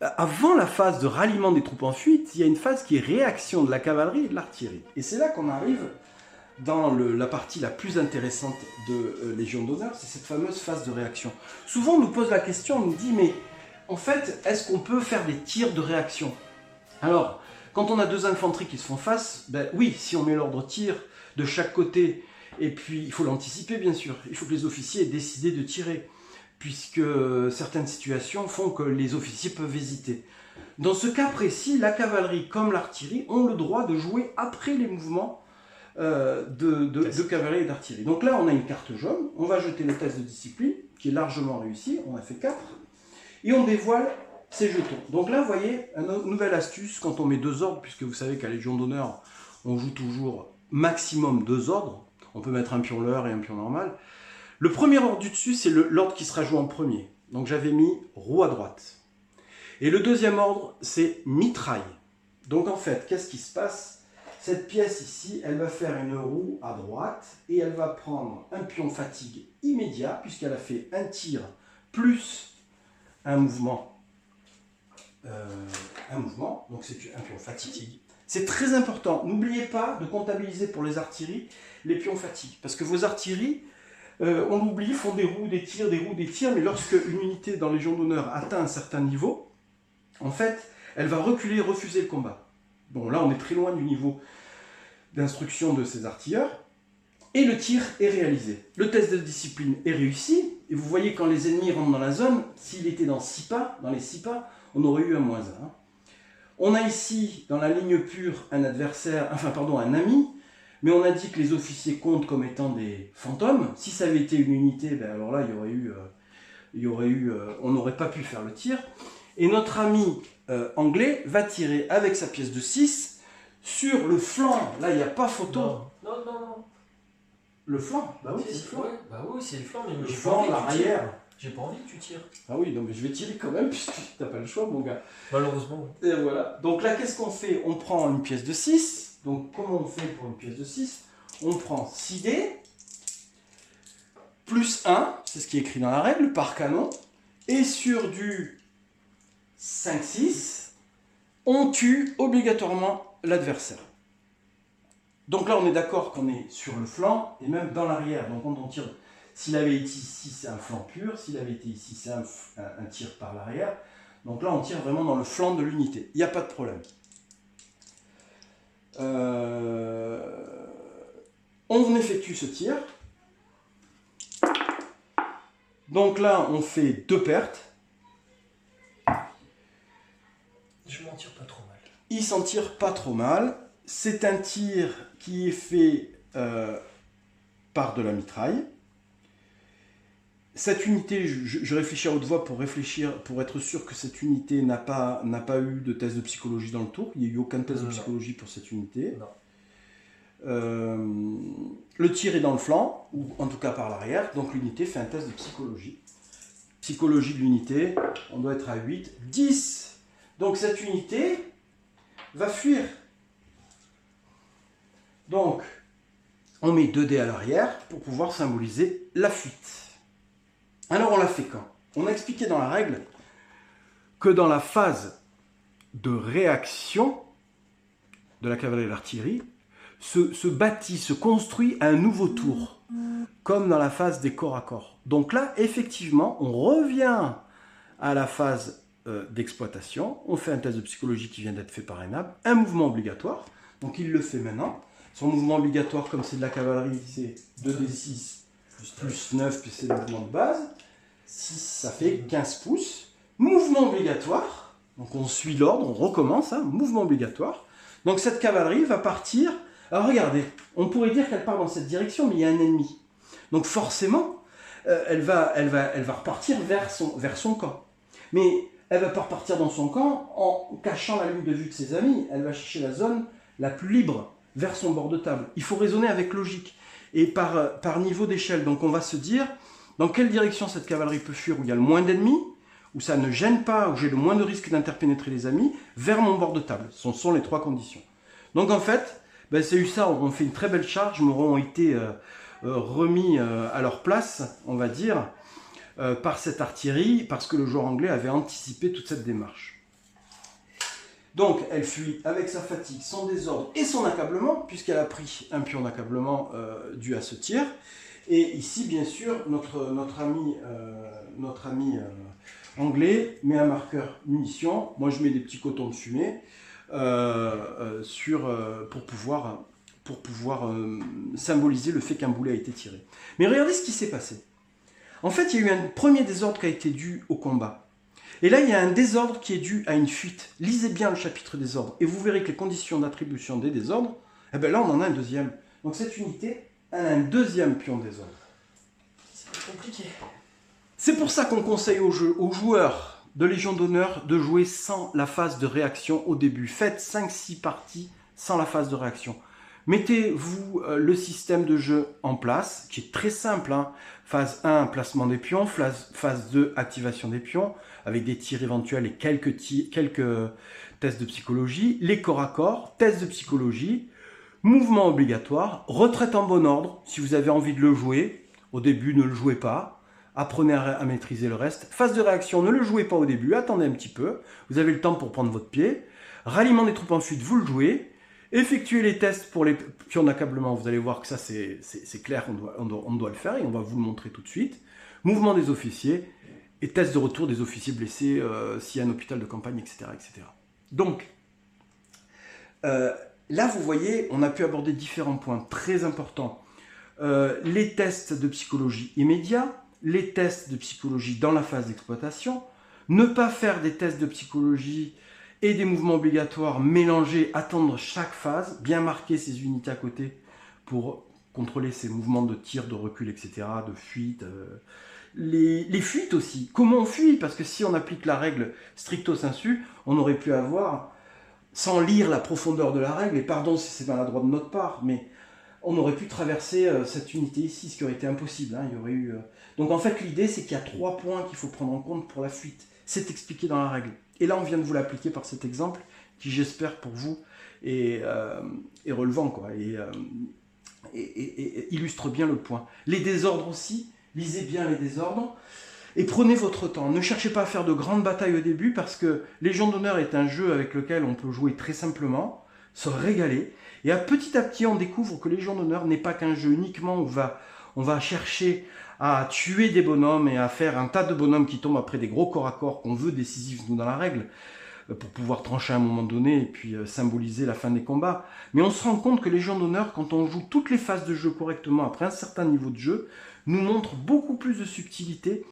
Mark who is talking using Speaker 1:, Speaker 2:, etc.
Speaker 1: Avant la phase de ralliement des troupes en fuite, il y a une phase qui est réaction de la cavalerie et de l'artillerie. Et c'est là qu'on arrive dans la partie la plus intéressante de Légion d'honneur, c'est cette fameuse phase de réaction. Souvent on nous pose la question, on nous dit mais en fait est-ce qu'on peut faire des tirs de réaction? Alors quand on a deux infanteries qui se font face, ben oui, si on met l'ordre tir de chaque côté, et puis il faut l'anticiper bien sûr, il faut que les officiers aient décidé de tirer, puisque certaines situations font que les officiers peuvent hésiter. Dans ce cas précis, la cavalerie comme l'artillerie ont le droit de jouer après les mouvements de cavalerie et d'artillerie. Donc là, on a une carte jaune, on va jeter le test de discipline, qui est largement réussi, on a fait 4, et on dévoile ces jetons. Donc là, vous voyez, une nouvelle astuce, quand on met 2 ordres, puisque vous savez qu'à Légion d'honneur, on joue toujours maximum 2 ordres, on peut mettre un pion leurre et un pion normal. Le premier ordre du dessus, c'est l'ordre qui sera joué en premier. Donc j'avais mis roue à droite. Et le deuxième ordre, c'est mitraille. Donc en fait, qu'est-ce qui se passe? Cette pièce ici, elle va faire une roue à droite et elle va prendre un pion fatigue immédiat, puisqu'elle a fait un tir plus un mouvement. Donc c'est un pion fatigue. C'est très important. N'oubliez pas de comptabiliser pour les artilleries les pions fatigue. Parce que vos artilleries, on l'oublie, font des roues, des tirs, mais lorsque une unité dans Légion d'honneur atteint un certain niveau, en fait, elle va reculer, refuser le combat. Bon, là, on est très loin du niveau d'instruction de ces artilleurs, et le tir est réalisé. Le test de discipline est réussi, et vous voyez quand les ennemis rentrent dans la zone, s'il était dans 6 pas, dans les 6 pas, on aurait eu un -1. On a ici, dans la ligne pure, un adversaire, un ami, mais on a dit que les officiers comptent comme étant des fantômes. Si ça avait été une unité, ben alors là, on n'aurait pas pu faire le tir. Et notre ami anglais va tirer avec sa pièce de 6 sur le flanc. Là, il n'y a pas photo.
Speaker 2: Non.
Speaker 1: Le flanc? Bah oui, c'est le flanc.
Speaker 2: Ouais, bah oui, c'est le flanc, mais
Speaker 1: Le
Speaker 2: j'ai
Speaker 1: flanc,
Speaker 2: pas envie que tu
Speaker 1: l'arrière.
Speaker 2: tires. J'ai pas envie que tu tires.
Speaker 1: Ah oui, non, mais je vais tirer quand même, puisque tu n'as pas le choix, mon gars.
Speaker 2: Malheureusement.
Speaker 1: Et voilà. Donc là, qu'est-ce qu'on fait? On prend une pièce de 6. Donc, comment on fait pour une pièce de 6? On prend 6 dés, plus 1, c'est ce qui est écrit dans la règle, par canon. Et sur du 5-6, on tue obligatoirement l'adversaire. Donc là, on est d'accord qu'on est sur le flanc et même dans l'arrière. Donc on tire. S'il avait été ici, c'est un flanc pur. S'il avait été ici, c'est un tir par l'arrière. Donc là, on tire vraiment dans le flanc de l'unité. Il n'y a pas de problème. On effectue ce tir. Donc là, on fait 2 pertes.
Speaker 2: Je m'en tire pas trop mal.
Speaker 1: Il s'en tire pas trop mal. C'est un tir qui est fait par de la mitraille. Cette unité, je réfléchis à haute voix pour être sûr que cette unité n'a pas eu de test de psychologie dans le tour. Il n'y a eu aucun test de psychologie pour cette unité. Le tir est dans le flanc, ou en tout cas par l'arrière, donc l'unité fait un test de psychologie. Psychologie de l'unité, on doit être à 8, 10. Donc cette unité va fuir. Donc, on met 2 dés à l'arrière pour pouvoir symboliser la fuite. Alors on l'a fait quand? On a expliqué dans la règle que dans la phase de réaction de la cavalerie et de l'artillerie, se construit un nouveau tour, comme dans la phase des corps à corps. Donc là, effectivement, on revient à la phase d'exploitation, on fait un test de psychologie qui vient d'être fait par ENAB, un mouvement obligatoire, donc il le fait maintenant. Son mouvement obligatoire, comme c'est de la cavalerie, c'est 2d6 plus 9, puis c'est le mouvement de base. 6, ça fait 15 pouces. Mouvement obligatoire, donc on suit l'ordre, on recommence, mouvement obligatoire. Donc cette cavalerie va partir. Alors regardez, on pourrait dire qu'elle part dans cette direction, mais il y a un ennemi. Donc forcément, elle va repartir vers son camp. Mais elle ne va pas repartir dans son camp en cachant la ligne de vue de ses amis. Elle va chercher la zone la plus libre, vers son bord de table. Il faut raisonner avec logique et par niveau d'échelle. Donc on va se dire dans quelle direction cette cavalerie peut fuir, où il y a le moins d'ennemis, où ça ne gêne pas, où j'ai le moins de risque d'interpénétrer les amis, vers mon bord de table. Ce sont les 3 conditions. Donc en fait, c'est eu ça, on fait une très belle charge, m'auront été remis à leur place, on va dire, par cette artillerie, parce que le joueur anglais avait anticipé toute cette démarche. Donc elle fuit avec sa fatigue, son désordre et son accablement, puisqu'elle a pris un pion d'accablement dû à ce tir. Et ici, bien sûr, notre ami anglais met un marqueur munitions. Moi, je mets des petits cotons de fumée pour pouvoir symboliser le fait qu'un boulet a été tiré. Mais regardez ce qui s'est passé. En fait, il y a eu un premier désordre qui a été dû au combat. Et là, il y a un désordre qui est dû à une fuite. Lisez bien le chapitre désordre et vous verrez que les conditions d'attribution des désordres, eh ben là, on en a un deuxième. Donc cette unité, elle a un deuxième pion désordre.
Speaker 2: C'est compliqué.
Speaker 1: C'est pour ça qu'on conseille aux joueurs de Légion d'honneur de jouer sans la phase de réaction au début. Faites 5-6 parties sans la phase de réaction. Mettez-vous le système de jeu en place, qui est très simple. Hein. Phase 1, placement des pions. Phase 2, activation des pions, avec des tirs éventuels et quelques tests de psychologie. Les corps à corps, tests de psychologie, mouvement obligatoire, retraite en bon ordre, si vous avez envie de le jouer. Au début, ne le jouez pas. Apprenez à maîtriser le reste. Phase de réaction, ne le jouez pas au début, attendez un petit peu. Vous avez le temps pour prendre votre pied. Ralliement des troupes en fuite, vous le jouez. Effectuez les tests pour les pions d'accablement, vous allez voir que ça c'est clair, on doit le faire et on va vous le montrer tout de suite. Mouvement des officiers et test de retour des officiers blessés s'il y a un hôpital de campagne, etc. etc. Donc, là vous voyez, on a pu aborder différents points très importants. Les tests de psychologie immédiats, les tests de psychologie dans la phase d'exploitation, ne pas faire des tests de psychologie et des mouvements obligatoires mélangés, attendre chaque phase, bien marquer ces unités à côté pour contrôler ces mouvements de tir, de recul, etc., de fuite. Les fuites aussi. Comment on fuit? Parce que si on applique la règle stricto sensu, on aurait pu avoir, sans lire la profondeur de la règle, et pardon si c'est maladroit de notre part, mais on aurait pu traverser cette unité ici, ce qui aurait été impossible. Hein. Il y aurait eu, Donc en fait, l'idée, c'est qu'il y a 3 points qu'il faut prendre en compte pour la fuite. C'est expliqué dans la règle. Et là, on vient de vous l'appliquer par cet exemple, qui j'espère pour vous est relevant, quoi, et illustre bien le point. Les désordres aussi, lisez bien les désordres, et prenez votre temps. Ne cherchez pas à faire de grandes batailles au début, parce que Légion d'honneur est un jeu avec lequel on peut jouer très simplement, se régaler, et petit à petit, on découvre que Légion d'honneur n'est pas qu'un jeu uniquement où on va chercher à tuer des bonhommes et à faire un tas de bonhommes qui tombent après des gros corps à corps qu'on veut décisifs, nous, dans la règle, pour pouvoir trancher à un moment donné et puis symboliser la fin des combats. Mais on se rend compte que Légion d'honneur, quand on joue toutes les phases de jeu correctement après un certain niveau de jeu, nous montre beaucoup plus de subtilité.